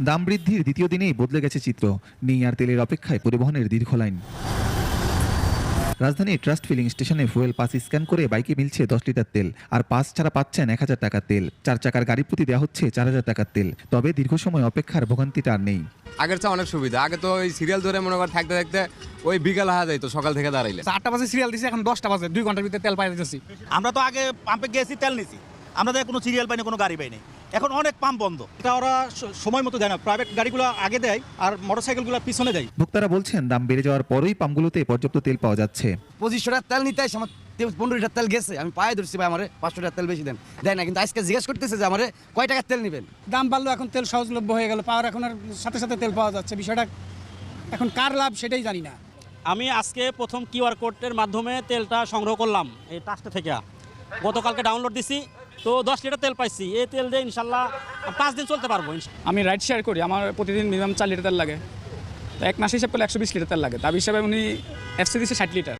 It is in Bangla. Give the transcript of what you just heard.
দাম বৃদ্ধির দ্বিতীয় দিনেই বদলে গেছে চিত্র। নেই আর তেলের অপেক্ষায় পরিবহনের দীর্ঘ লাইন। রাজধানীর ট্রাস্ট ফিলিং স্টেশনে ফুয়েল পাস স্ক্যান করে বাইকে মিলছে 10 লিটার তেল, আর পাস ছাড়া পাচ্ছেন 1000 টাকার তেল। 4 চাকার গাড়ি প্রতি দেওয়া হচ্ছে 4000 টাকার তেল। তবে দীর্ঘ সময় অপেক্ষার ভোগান্তিটা আর নেই। আগের চেয়ে অনেক সুবিধা। আগে তো ওই সিরিয়াল ধরে মনে কর থাকতে থাকতে ওই বিকাল হয়ে যাইতো সকাল থেকে দাঁড়াইলে। 8টা বাজে সিরিয়াল দিছে, এখন 10টা বাজে, 2 ঘন্টার ভিতরে তেল পাই দিতেছি। আমরা তো আগে পাম্পে গেছি, তেল নিছি, আমরা তো কোনো সিরিয়াল পাইনি, কোনো গাড়ি পাইনি। এখন অনেক পাম্প বন্ধ। এটা ওরা সময় মতো দেয় না, প্রাইভেট গাড়িগুলো আগে দেয় আর মোটরসাইকেলগুলো পিছনে দেয়। ভোক্তারা বলছেন দাম বেড়ে যাওয়ার পরই পাম্পগুলোতে পর্যাপ্ত তেল পাওয়া যাচ্ছে। 2500 টাকার তেল নিতে আসে, আমার 15 লিটার তেল গেছে, আমি পায়ে ধরছি ভাই আমার 500 টাকার তেল বেশি দেন, দেয় না। কিন্তু আজকে জিজ্ঞেস করতেছে যে আমার কয় টাকার তেল নেবেন। দাম বাড়লো, এখন তেল সহজলভ্য হয়ে গেল, পাওয়ার এখন আর সাথে সাথে তেল পাওয়া যাচ্ছে। বিষয়টা এখন কার লাভ সেটাই জানি না। আমি আজকে প্রথম কিউআর কোডের মাধ্যমে তেলটা সংগ্রহ করলাম এই ট্রাস্টে থেকে। গতকালকে ডাউনলোড দিছি, তো 10 লিটার তেল পাইছি। এই তেল দিয়ে ইনশাল্লাহ 5 দিন চলতে পারবো। আমি রাইড শেয়ার করি, আমার প্রতিদিন মিনিমাম 4 লিটার তেল লাগে। তো এক মাস হিসাব করলে 120 লিটার তেল লাগে। তার হিসাবে উনি এফসি দিচ্ছে 60 লিটার।